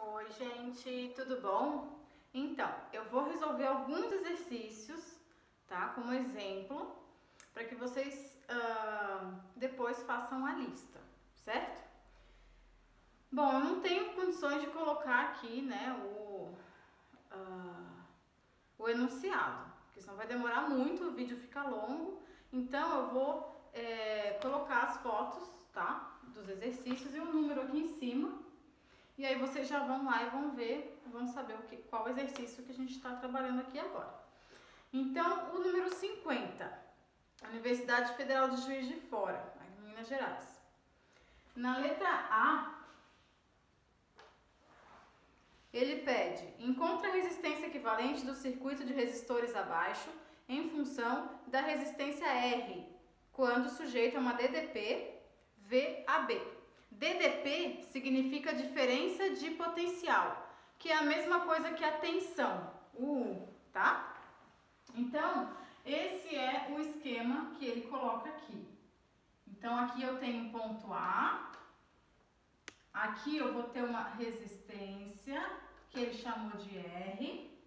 Oi, gente, tudo bom? Então, eu vou resolver alguns exercícios, tá? Como exemplo, para que vocês depois façam a lista, certo? Bom, eu não tenho condições de colocar aqui, né, o enunciado, porque senão vai demorar muito, o vídeo fica longo. Então, eu vou colocar as fotos, tá? Dos exercícios e um número aqui em cima. E aí vocês já vão lá e vão ver, vão saber qual exercício que a gente está trabalhando aqui agora. Então, o número 50, Universidade Federal de Juiz de Fora, em Minas Gerais. Na letra A, ele pede, encontra a resistência equivalente do circuito de resistores abaixo em função da resistência R, quando sujeito a uma DDP VAB. DDP significa diferença de potencial, que é a mesma coisa que a tensão, U, tá? Então, esse é o esquema que ele coloca aqui. Então, aqui eu tenho um ponto A, aqui eu vou ter uma resistência, que ele chamou de R,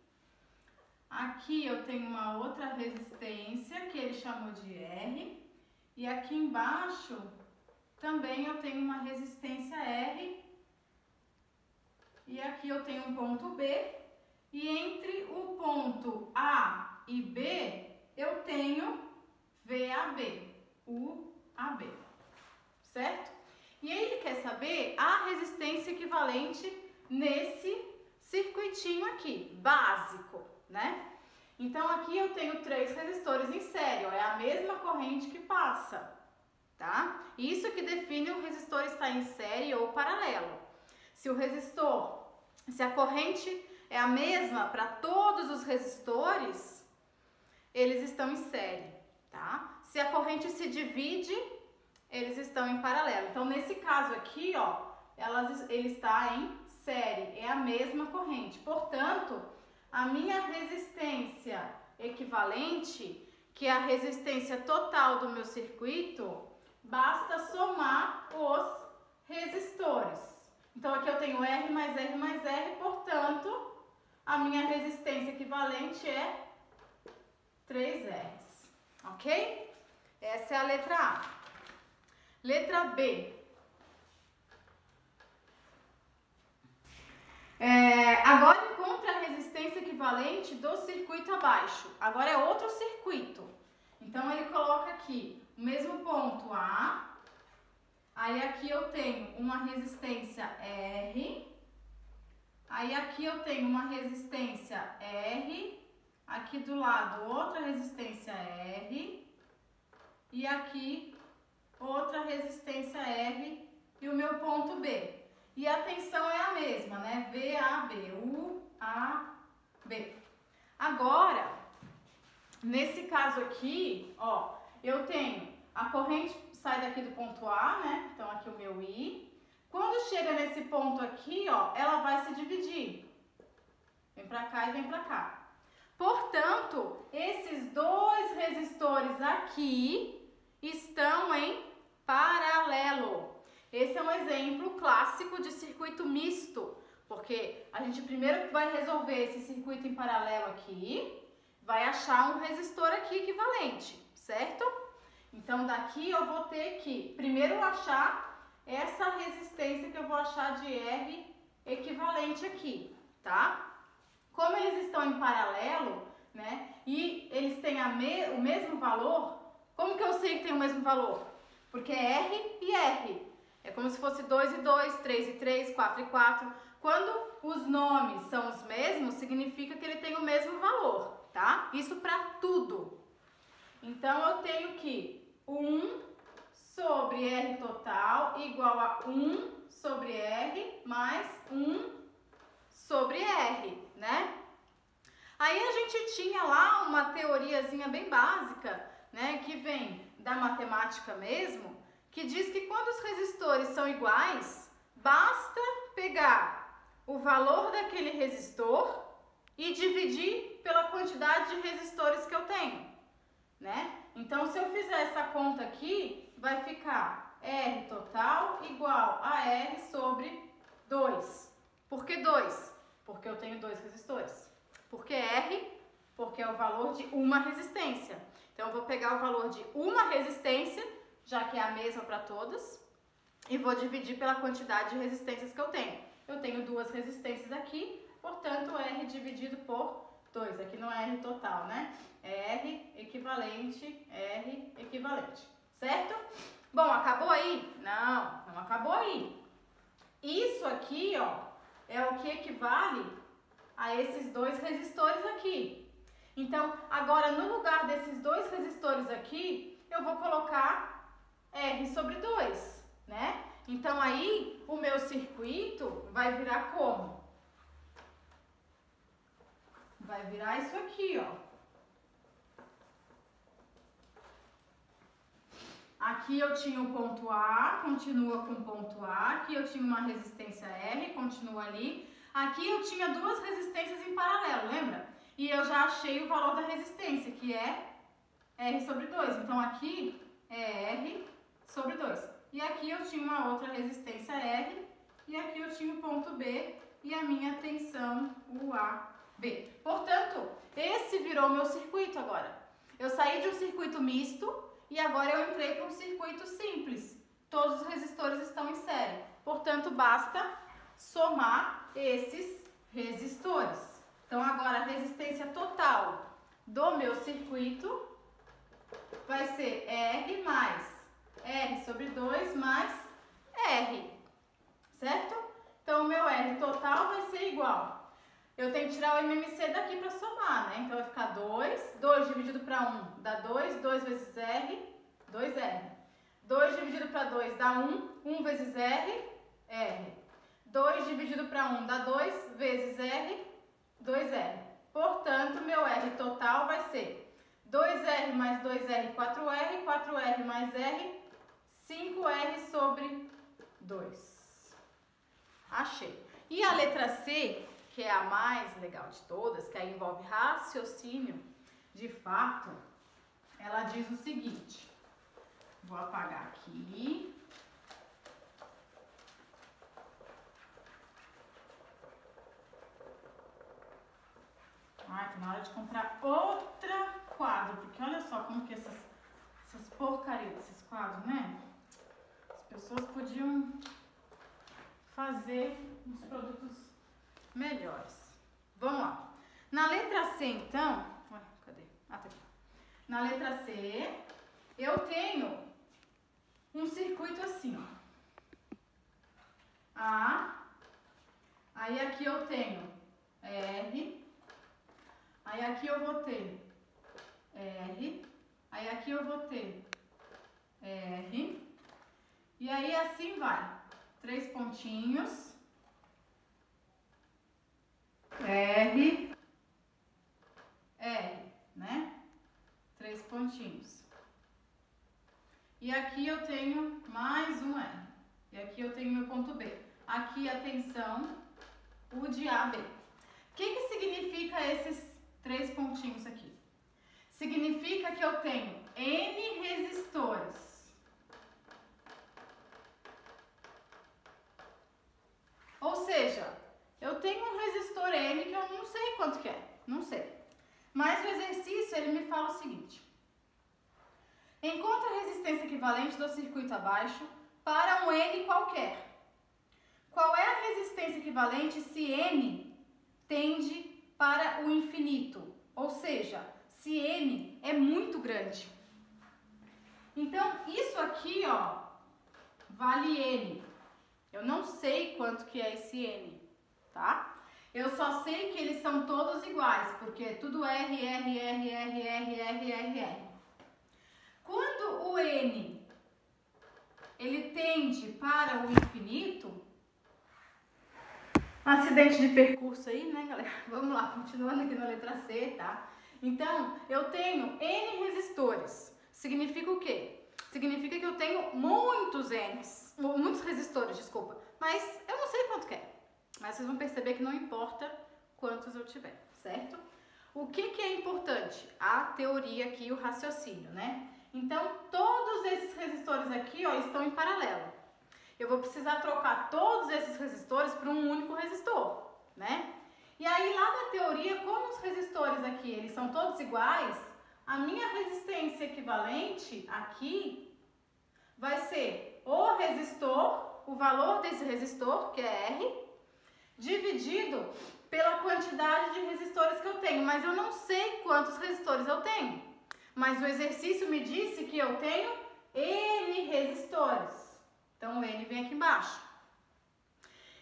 aqui eu tenho uma outra resistência, que ele chamou de R, e aqui embaixo também eu tenho uma resistência R, e aqui eu tenho um ponto B, e entre o ponto A e B eu tenho VAB, UAB, certo? E aí ele quer saber a resistência equivalente nesse circuitinho aqui, básico, né? Então aqui eu tenho 3 resistores em série, ó, é a mesma corrente que passa. Tá? Isso que define o resistor estar em série ou paralelo. Se a corrente é a mesma para todos os resistores, eles estão em série, tá? Se a corrente se divide, eles estão em paralelo. Então, nesse caso aqui, ó, ele está em série, é a mesma corrente. Portanto, a minha resistência equivalente, que é a resistência total do meu circuito, basta somar os resistores. Então, aqui eu tenho R mais R mais R, portanto, a minha resistência equivalente é 3 R's, ok? Essa é a letra A. Letra B. Agora encontre a resistência equivalente do circuito abaixo. Agora é outro circuito. Então, ele coloca aqui o mesmo ponto A, aí aqui eu tenho uma resistência R, aí aqui eu tenho uma resistência R, aqui do lado outra resistência R, e aqui outra resistência R e o meu ponto B. E a tensão é a mesma, né? VAB, UAB. Agora, nesse caso aqui, ó, eu tenho a corrente sai daqui do ponto A, né? Então aqui o meu I. Quando chega nesse ponto aqui, ó, ela vai se dividir. Vem pra cá e vem pra cá. Portanto, esses 2 resistores aqui estão em paralelo. Esse é um exemplo clássico de circuito misto, porque a gente primeiro vai resolver esse circuito em paralelo aqui, vai achar um resistor aqui equivalente, certo? Então, daqui eu vou ter que primeiro achar essa resistência que eu vou achar de R equivalente aqui, tá? Como eles estão em paralelo, né, e eles têm o mesmo valor, como que eu sei que tem o mesmo valor? Porque é R e R. É como se fosse 2 e 2, 3 e 3, 4 e 4. Quando os nomes são os mesmos, significa que ele tem o mesmo valor, tá? Isso para tudo. Então, eu tenho que 1 sobre R total igual a 1 sobre R mais 1 sobre R, né? Aí a gente tinha lá uma teoriazinha bem básica, né, que vem da matemática mesmo, que diz que quando os resistores são iguais, basta pegar o valor daquele resistor e dividir pela quantidade de resistores que eu tenho, né? Então, se eu fizer essa conta aqui, vai ficar R total igual a R sobre 2. Por que 2? Porque eu tenho 2 resistores. Por que R? Porque é o valor de uma resistência. Então, eu vou pegar o valor de uma resistência, já que é a mesma para todas, e vou dividir pela quantidade de resistências que eu tenho. Eu tenho 2 resistências aqui, portanto, R dividido por 2. Aqui não é R total, né? É R equivalente, certo? Bom, acabou aí? Não, não acabou aí. Isso aqui, ó, é o que equivale a esses 2 resistores aqui. Então, agora, no lugar desses 2 resistores aqui, eu vou colocar R sobre 2, né? Então, aí, o meu circuito vai virar como? Vai virar isso aqui, ó. Aqui eu tinha o ponto A, continua com o ponto A. Aqui eu tinha uma resistência R, continua ali. Aqui eu tinha 2 resistências em paralelo, lembra? E eu já achei o valor da resistência, que é R sobre 2. Então, aqui é R sobre 2. E aqui eu tinha uma outra resistência R. E aqui eu tinha o ponto B e a minha tensão UAB. Portanto, esse virou meu circuito agora. Eu saí de um circuito misto e agora eu entrei para um circuito simples. Todos os resistores estão em série. Portanto, basta somar esses resistores. Então, agora a resistência total do meu circuito vai ser R mais R sobre 2 mais R, certo? Então, o meu R total vai ser igual. Eu tenho que tirar o MMC daqui para somar, né? Então, vai ficar 2. 2 dividido para 1 dá 2. 2 vezes R, 2R. 2 dividido para 2 dá 1. 1 vezes R, R. 2 dividido para 1 dá 2 vezes R, 2R. Portanto, meu R total vai ser 2R mais 2R, 4R. 4R mais R, 5R sobre 2. Achei. E a letra C, que é a mais legal de todas, que aí envolve raciocínio, de fato, ela diz o seguinte. Vou apagar aqui. Ai, tá na hora de comprar outra quadro, porque olha só como que essas porcarias desses quadros, né? As pessoas podiam fazer uns produtos melhores. Vamos lá. Na letra C, então... Ué, cadê? Ah, tá aqui. Na letra C, eu tenho um circuito assim, ó. A. Aí aqui eu tenho R. Aí aqui eu vou ter R. Aí aqui eu vou ter R. E aí assim vai. 3 pontinhos. R. R, né? 3 pontinhos. E aqui eu tenho mais um R. E aqui eu tenho meu ponto B. Aqui a tensão, U de AB. O que significa esses 3 pontinhos aqui? Significa que eu tenho N resistores. Ou seja, eu tenho um resistor N que eu não sei quanto que é. Não sei. Mas o exercício, ele me fala o seguinte. Encontre a resistência equivalente do circuito abaixo para um N qualquer. Qual é a resistência equivalente se N tende para o infinito? Ou seja, se N é muito grande. Então, isso aqui, ó, vale N. Eu não sei quanto que é esse N, tá? Eu só sei que eles são todos iguais, porque é tudo R, R, R, R, R, R, R, R. Quando o N, ele tende para o infinito, acidente de percurso aí, né, galera? Vamos lá, continuando aqui na letra C, tá? Então, eu tenho N resistores. Significa o quê? Significa que eu tenho muitos resistores, desculpa. Mas eu não sei quanto que é. Mas vocês vão perceber que não importa quantos eu tiver, certo? O que é importante? A teoria aqui, o raciocínio, né? Então, todos esses resistores aqui, ó, estão em paralelo. Eu vou precisar trocar todos esses resistores para um único resistor. aqui, eles são todos iguais, a minha resistência equivalente aqui vai ser o resistor, o valor desse resistor, que é R, dividido pela quantidade de resistores que eu tenho. Mas eu não sei quantos resistores eu tenho. Mas o exercício me disse que eu tenho N resistores. Então, o N vem aqui embaixo.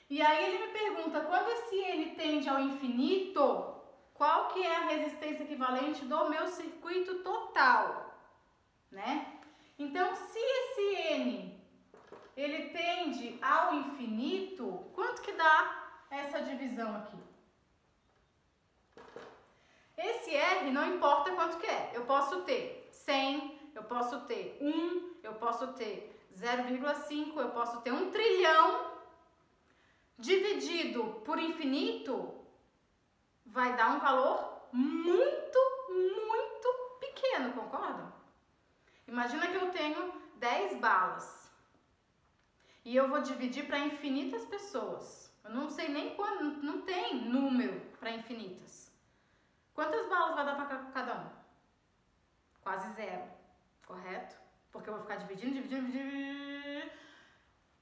E aí ele me pergunta, quando esse N tende ao infinito, qual que é a resistência equivalente do meu circuito total, né? Então, se esse N, ele tende ao infinito, quanto que dá essa divisão aqui? Esse R não importa quanto que é. Eu posso ter 100, eu posso ter 1, eu posso ter 0,5, eu posso ter 1 trilhão. Dividido por infinito, vai dar um valor muito, muito pequeno, concordam? Imagina que eu tenho 10 balas e eu vou dividir para infinitas pessoas. Eu não sei nem quando, não tem número para infinitas. Quantas balas vai dar para cada um? Quase zero, correto? Porque eu vou ficar dividindo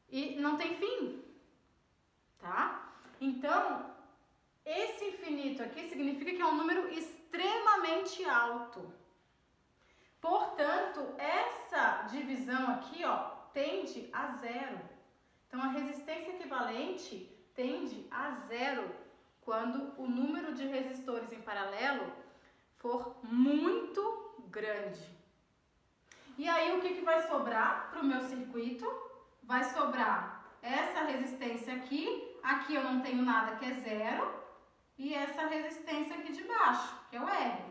e não tem fim, tá? Então, esse infinito aqui significa que é um número extremamente alto. Portanto, essa divisão aqui, ó, tende a zero. Então, a resistência equivalente tende a zero quando o número de resistores em paralelo for muito grande. E aí, o que vai sobrar para o meu circuito? Vai sobrar essa resistência aqui. Aqui eu não tenho nada, que é zero. E essa resistência aqui de baixo, que é o R.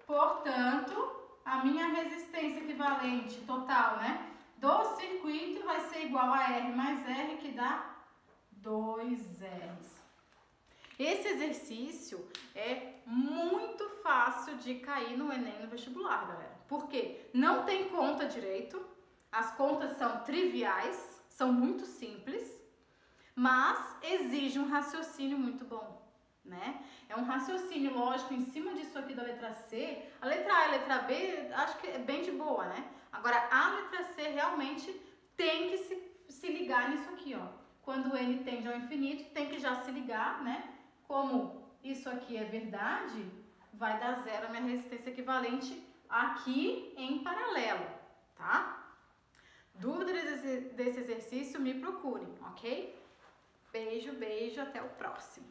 Portanto, a minha resistência equivalente total, né, do circuito vai ser igual a R mais R, que dá 2 R's. Esse exercício é muito fácil de cair no Enem, no vestibular, galera. Por quê? Não tem conta direito, as contas são triviais, são muito simples, mas exige um raciocínio muito bom, né? É um raciocínio lógico em cima disso aqui da letra C. A letra A e a letra B, acho que é bem de boa, né? Agora, a letra C realmente tem que se ligar nisso aqui, ó. Quando o N tende ao infinito, tem que já se ligar, né? Como isso aqui é verdade, vai dar zero a minha resistência equivalente aqui em paralelo, tá? Dúvidas desse exercício, me procurem, ok? Beijo, beijo, até o próximo.